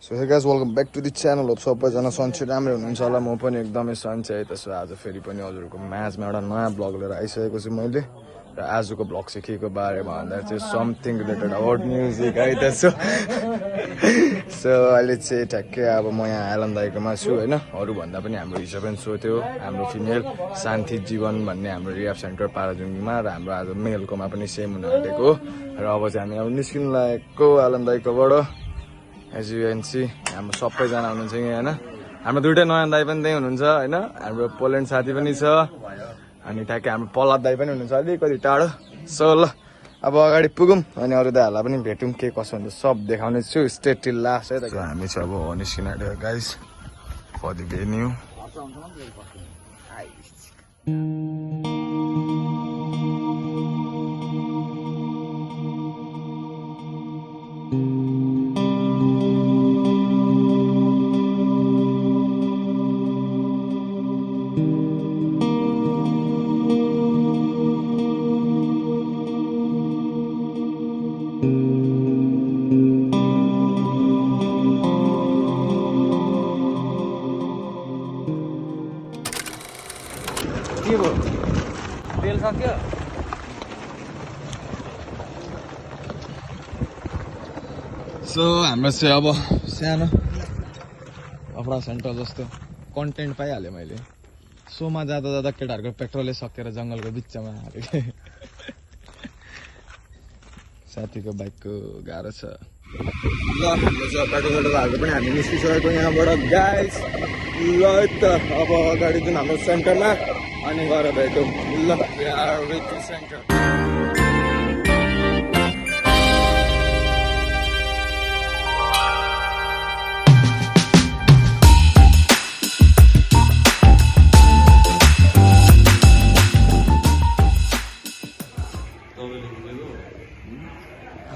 So hey guys welcome back to the channel हो सबैजना सन्चै राम्रै हुनुहुन्छ होला म पनि एकदमै सन्चै है त्यसो आज फेरि पनि हजुरको माझमा एउटा नयाँ ब्लग लिएर आइसकेको छु मैले र आजको ब्लग चाहिँ केको बारेमा भन्दा चाहिँ समथिङ रिलेटेड अबाउट म्युजिक है त्यसो सो अहिले चाहिँ ठ्याक्कै अब म यहाँ एलन दाइकोमा छु होइन अरूभन्दा पनि हाम्रो हिजो पनि सो थियो हाम्रो फिमेल शान्ति जीवन भन्ने हाम्रो रिहाब सेन्टर पाराजुङमा र हाम्रो आज मेलकोमा पनि सेम हुन आँटेको र अब चाहिँ हामी अब निस्किनु लागेको एलन दाइकोबाट एज यु क्यान सी हाम्रो सबैजना हुनुहुन्छ यहाँ होइन हाम्रो दुइटै नयाँ दाई पनि त्यहीँ हुनुहुन्छ होइन हाम्रो पोल्यान्ड साथी पनि छ अनि ठ्याक्कै हाम्रो पल्लभ दाई पनि हुनुहुन्छ अलिकति टाढो सो ल अब अगाडि पुगौँ अनि अरू दाईहरूलाई पनि भेटौँ के कसो हुन्छ सब देखाउने छु स्टेट टिल लास्ट है त हामी चाहिँ अब निस्किन आँटेको गाइस फर द भेन्यू के भयो तेल सक्यो सो हाम्रो चाहिँ अब सानो कपडा सेन्टर जस्तो कन्टेन्ट पाइहालेँ मैले सोमा जाँदा जाँदा केटाहरूको पेट्रोलै सकेर जङ्गलको बिचमा हालेको साथीको बाइकको गाह्रो छ ल हाम्रो चाहिँ पेट्रोल हालेको पनि हामी निस्किसकेको यहाँबाट गाइस ल त अब अगाडि जुन हाम्रो सेन्टरमा अनि गएर भेटौँ ल सेन्टर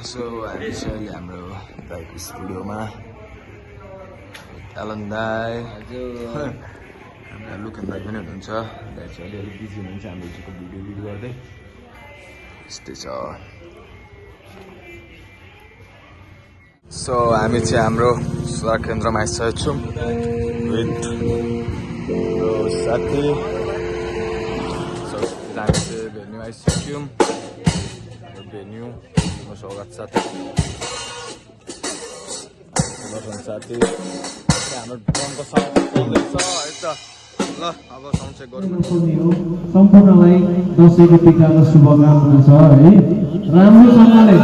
सो हामी चाहिँ अहिले हाम्रो दाइको स्टुडियोमा एलन दाई हाम्रो लुकेन दाई पनि हुनुहुन्छ दाइ चाहिँ अलिअलि बिजी हुनुहुन्छ हाम्रो हिजोको भिडियो एडिट गर्दै यस्तै छ सो हामी चाहिँ हाम्रो सेवा केन्द्रमा आइसकेको छौँ विथ साथी सो हामी चाहिँ भेन्यू आइसक्यौँ भेन्यू स्वागत साथी साथी हाम्रो ड्रमको साउन्ड चल्दैछ है त ल अब साउन्ड चेक गरौँ सम्पूर्णलाई दसैँको टिकाको शुभकामना छ है राम्रोसँगले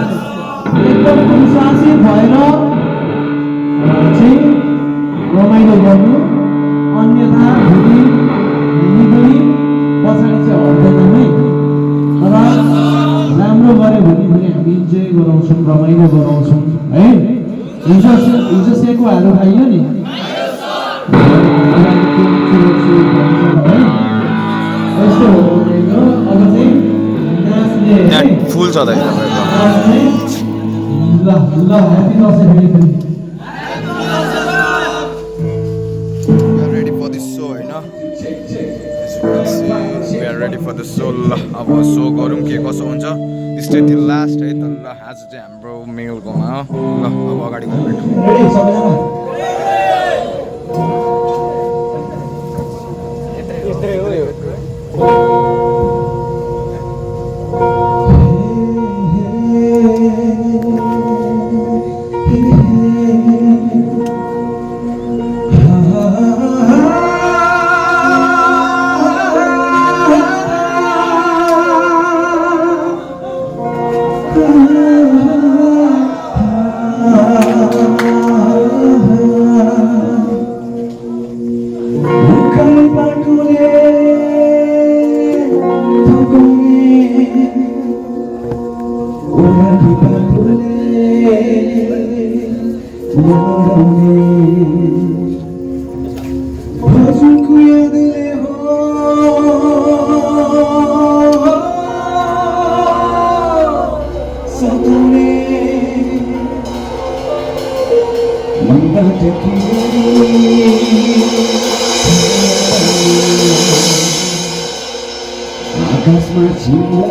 एकदम अनुशासित भएर चाहिँ रमाइलो गर्नु अन्यथा भोलि निगुरी पछाडि चाहिँ हट्दैन है तर राम्रो गऱ्यो भने पनि हामी इन्जोय गराउँछौँ रमाइलो गराउँछौँ है हिजो सेको हालो खाइयो नि यस्तो हो अब चाहिँ नाच्ने फुल छ दाइ ल ल ह्याप्पी दसैँ फेरि पनि ready for the show होइन we are ready for the show ल अब सो गरौँ के कसो हुन्छ स्टे टिल लास्ट है त ल आज चाहिँ हाम्रो मेलकोमा हो ल अब अगाडि गएर भेटौँ रेडी सबैजना आकाशमा छिर्ला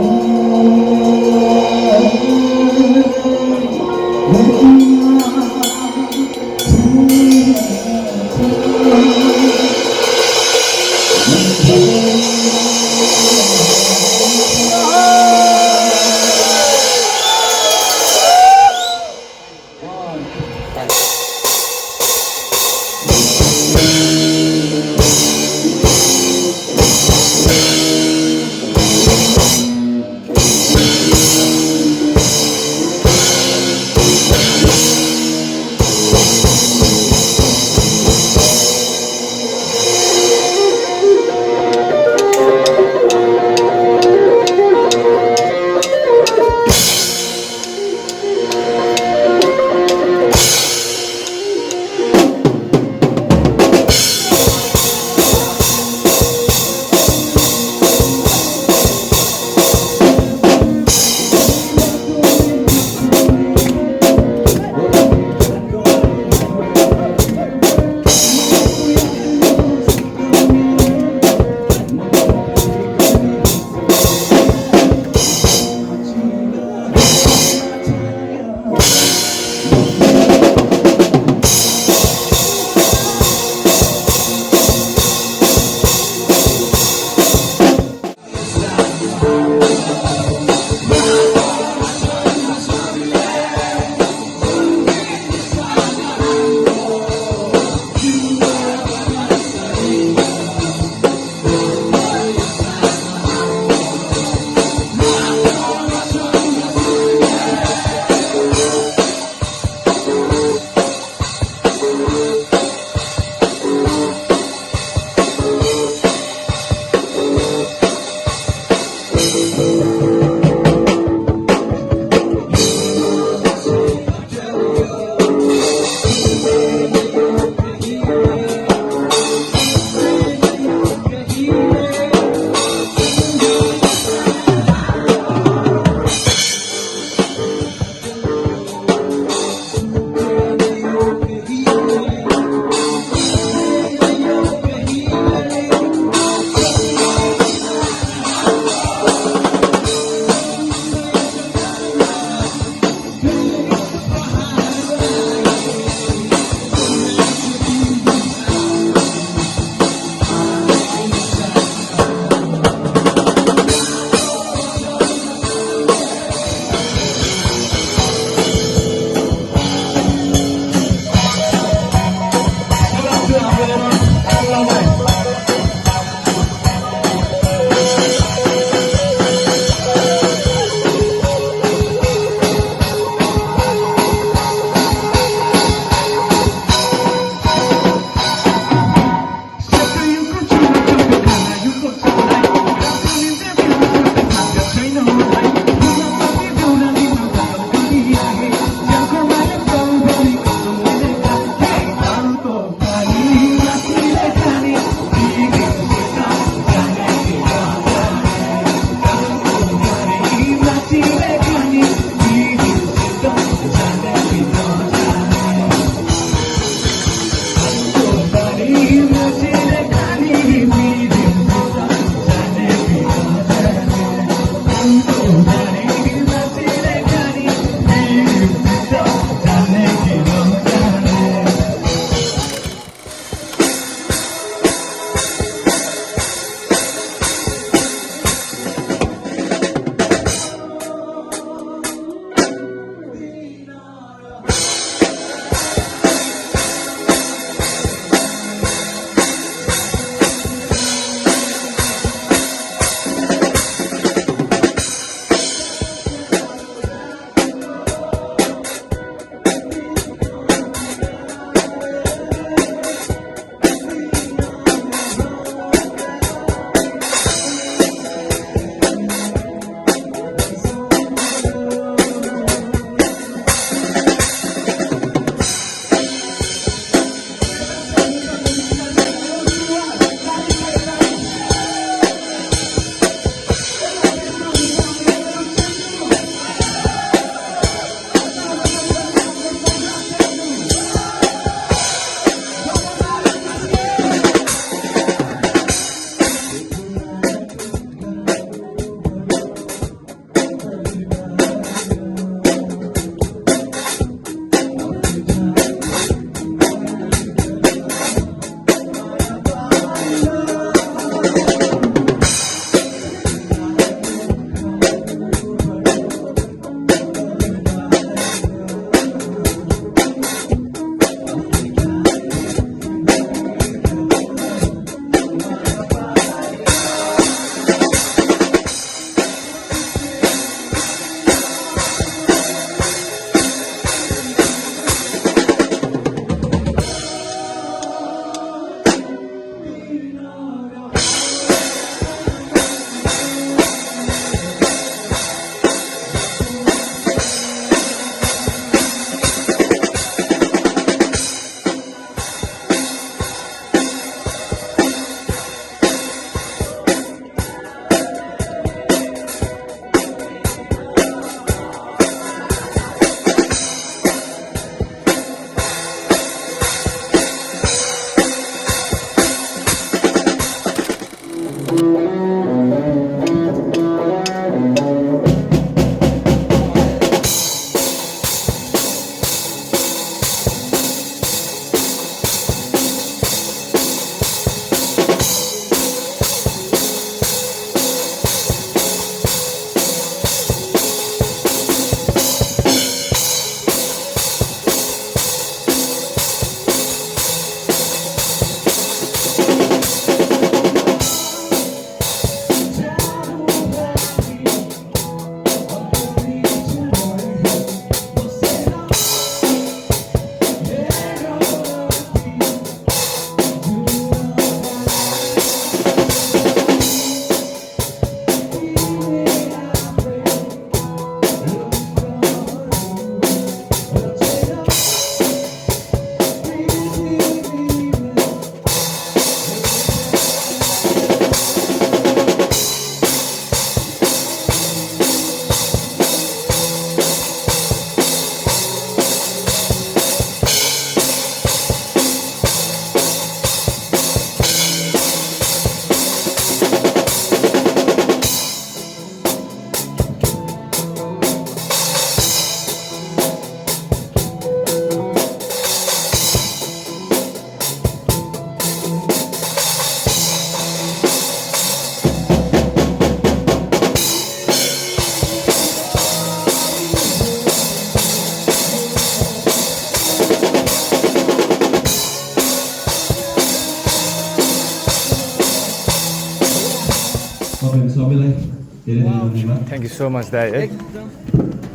धेरै धेरै धन्यवाद। थ्याङ्क यू सो मच दाइ है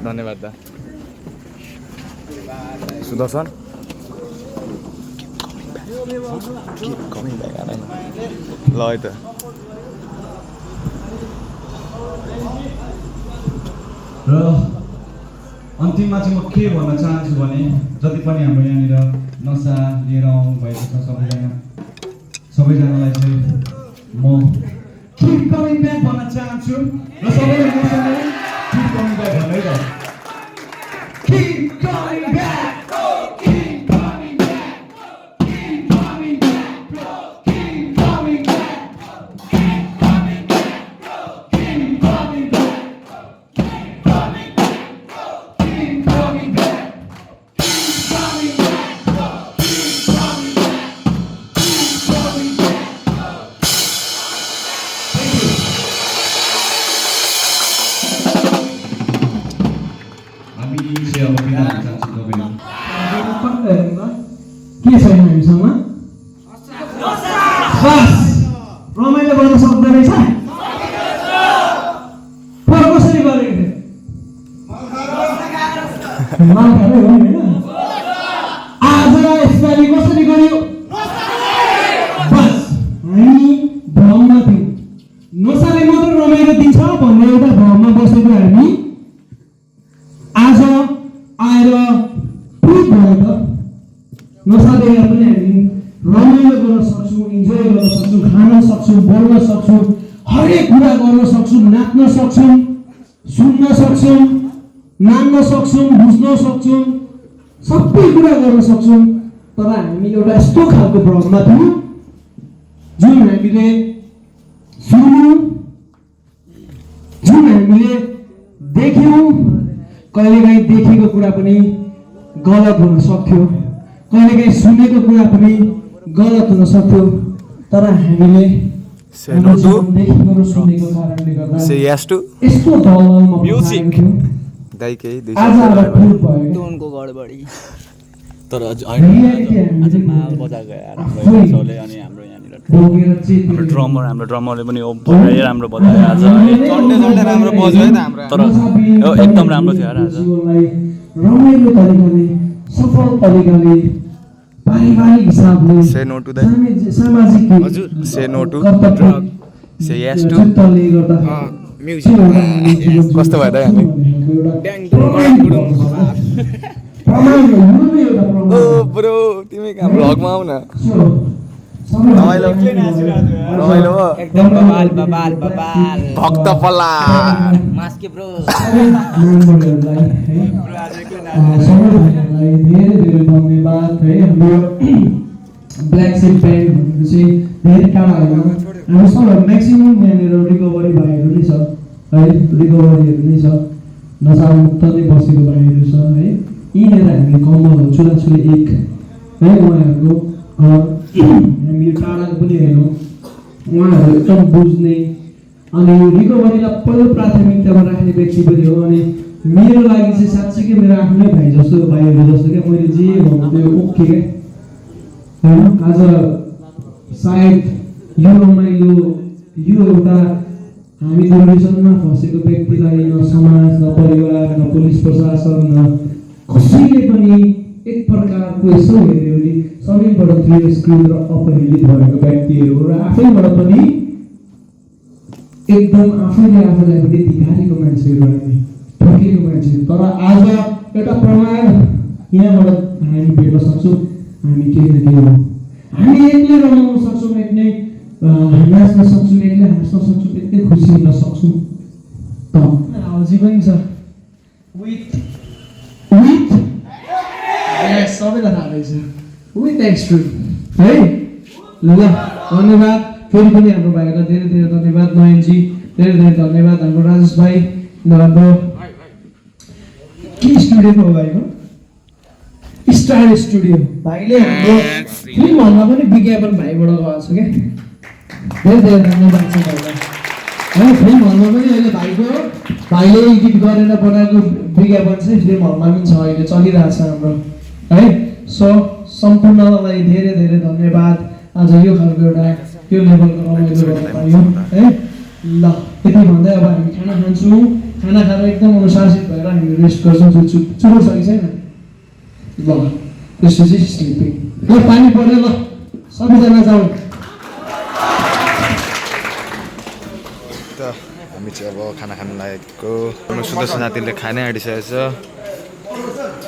धन्यवाद दा सुदर्शन ल है त र अन्तिममा चाहिँ म के भन्न चाहन्छु भने जति पनि हाम्रो यहाँनिर नसा लिएर आउनु भएको छ सबैजनालाई चाहिँ म keep coming back भन्न चाहन्छु र सबैले मसँग keep coming back भन्दै त keep coming back keep coming back keep coming back keep coming back keep coming back keep coming back keep coming back keep coming back के छैन हामीसँग बस रमाइलो गर्न सक्दो रहेछ पर कसरी गरेको थियो माल खाँदै हो होइन आज यसपालि कसरी गर्यो बस हामी भ्रममा थियौँ नसाले मात्र रमाइलो दिन्छ भन्ने एउटा भ्रममा बसेको हामी आज आएर प्रुभ भयो त नसालेर पनि हामी रमाइलो गर्न सक्छौँ इन्जोय गर्न सक्छौँ खान सक्छौँ बोल्न सक्छौँ हरेक कुरा गर्न सक्छौँ नाच्न सक्छौँ सुन्न सक्छौँ नाच्न सक्छौँ बुझ्न सक्छौँ सबै कुरा गर्न सक्छौँ तर हामी एउटा यस्तो खालको भ्रममा थियौँ जुन हामीले सुन्यौँ जुन हामीले देख्यौँ कहिलेकाहीँ देखेको कुरा पनि गलत हुन सक्थ्यो कहिलेकाहीँ सुनेको कुरा पनि गलत हुन सक्थ्यो तर हामीले देखेको र सुनेको कारणले गर्दा यस्तो दलदलमा दाइ केही आज आएर प्रुभ भयो टोनको गडबडी तर आज माल बजाएको सबले अनि हाम्रो यहाँनिर हाम्रो ड्रमरले पनि बजाए राम्रो बजायो आज झन्डै राम्रो बज्यो है त हाम्रो तर एकदम राम्रो थियो यार आज रमाइलो तरिकाले सफल तरिकाले पारिवारिक हिसाबले Say no to that. सामाजिक हजुर say no to drug say yes to music कस्तो भयो दाइ हामी ओ ब्रो तिमी कहाँ भ्लगमा आऊ न रमाइलो रमाइलो हो एकदम बबाल बबाल बबाल भक्त पल्ला मास्के ब्रो धेरै धेरै धन्यवाद है हाम्रो ब्ल्याक सिप ब्यान्ड भनेको चाहिँ धेरै टाढा होइन हाम्रो सब म्याक्सिमम् यहाँनिर रिकभरी भाइहरू नै छ है रिकभरीहरू नै छ नशामुक्त नै बसेको भाइहरू छ है यिनीहरू हामीले कम्मल चुलाचुली एक है उहाँहरूको हामी टाढाको पनि हेर्यौँ उहाँहरू एकदम बुझ्ने अनि रिकभरीलाई पहिलो प्राथमिकतामा राख्ने व्यक्ति पनि हो अनि मेरो लागि चाहिँ साँच्चीकै मेरो आफ्नै भाइ जस्तो भाइहरू जस्तो क्या मैले जे भन्नु त्यो ओके क्या होइन आज सायद यो रमाइलो यो एउटा हामी डिप्रेसनमा फसेको व्यक्तिलाई न समाज न परिवार न पुलिस प्रशासन न कसैले पनि एक प्रकारको यसो हेऱ्यो भने सबैबाट तिरस्कृत र अपहेलित भएको व्यक्तिहरू र आफैबाट पनि एकदम आफैले आफूलाई पनि धिकारेको मान्छेहरू हामी ठोकेको मान्छेहरू तर आज एउटा प्रमाण यहाँबाट हामी भेट्न सक्छौँ हामी केही न केही हो हामी एक्लै रमाउन सक्छौँ एक्लै नाच्न सक्छौँ एक्लै हाँस्न सक्छौँ एक्लै खुसी हुन सक्छौँ त जीवन छ विथ सबैलाई थाहा रहेछ विथ एक्सट्रिम है ल धन्यवाद फेरि पनि हाम्रो भाइहरूलाई धेरै धेरै धन्यवाद नयनजी धेरै धेरै धन्यवाद हाम्रो राजेश भाइ हाम्रो के स्टुडियो हो भाइको स्टार स्टुडियो भाइले हाम्रो फिल्म हलमा पनि विज्ञापन भाइबाट गएको छ क्या धेरै धेरै धन्यवाद छ भाइलाई है फिल्म हलमा पनि अहिले भाइले एडिट गरेर बनाएको विज्ञापन चाहिँ फिल्म हलमा पनि छ अहिले चलिरहेको छ हाम्रो है सो सम्पूर्णलाई धेरै धेरै धन्यवाद आज यो खालको एउटा त्यो लेभलको रमाइलो गर्न पाइयो है ल यति भन्दै अब हामी खाना खान्छौँ खाना खाएर एकदम अनुशासित भएर हामी रेस्ट गर्छौँ चुरो छ कि छैन ल त्यसपछि स्लिपिङ ल पानी पर्यो ल सबैजना जाउँ त हामी चाहिँ अब खाना खानु लागेको हाम्रो सुदर्शन साथीले खानै आँटिसकेको छ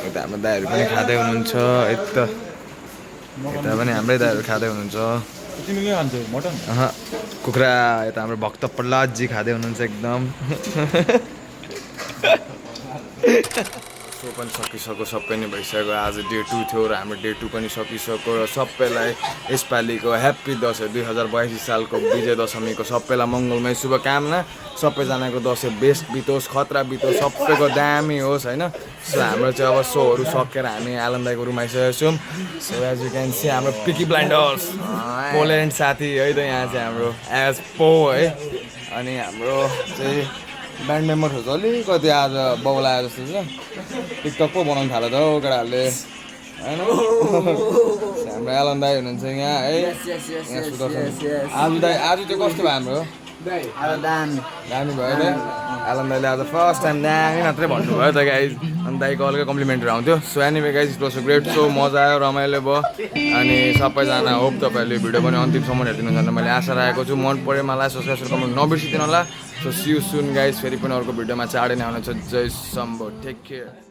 यता हाम्रो दाइहरू पनि खाँदै हुनुहुन्छ यता पनि हाम्रै दाइहरू खाँदै हुनुहुन्छ तिमीले खान्छौ मटन कुखुरा यता हाम्रो भक्त प्रहलादजी खाँदै हुनुहुन्छ एकदम सो पनि सकिसक्यो सबै नै भइसक्यो आज डे 2 थियो र हाम्रो डे 2 पनि सकिसक्यो र सबैलाई यसपालिको ह्याप्पी दसैँ 2082 सालको विजय दशमीको सबैलाई मङ्गलमय शुभकामना सबैजनाको दसैँ बेस्ट बितोस् खतरा बितोस् सबैको दामी होस् होइन सो हाम्रो चाहिँ अब सोहरू सकेर हामी आलन दाइको रुम आइसकेको छौँ so as you can see हाम्रो पिकी ब्लाइन्डर्स पोल्यान्ड साथी है त यहाँ चाहिँ हाम्रो एज पो है अनि हाम्रो चाहिँ ब्यान्ड मेम्बरहरू चाहिँ अलिकति आज बौलायो जस्तो छ टिकटक पो बनाउनु थाल्यो त हौ केटाहरूले होइन हाम्रो एलन दाई हुनुहुन्छ यहाँ है यहाँ सुदर्शन आज चाहिँ कस्तो भयो हाम्रो दामी भयो त एलन दाइले आज फर्स्ट टाइम दामी मात्रै भन्नुभयो त गाइज अनि दाइको अलग्गै कम्प्लिमेन्टहरू आउँथ्यो so anyway guys it was a great so मजा आयो रमाइलो भयो अनि सबैजना होप तपाईँहरूले भिडियो पनि अन्तिमसम्म हेरिदिनुहुन्छ भनेर मैले आशा राखेको छु मन पऱ्यो मलाई सब्सक्राइब गर्नु नबिर्सिदिनु होला so see you soon guys फेरि पनि अर्को भिडियोमा चाँडै नै आउनेछ जय शम्भो टेक केयर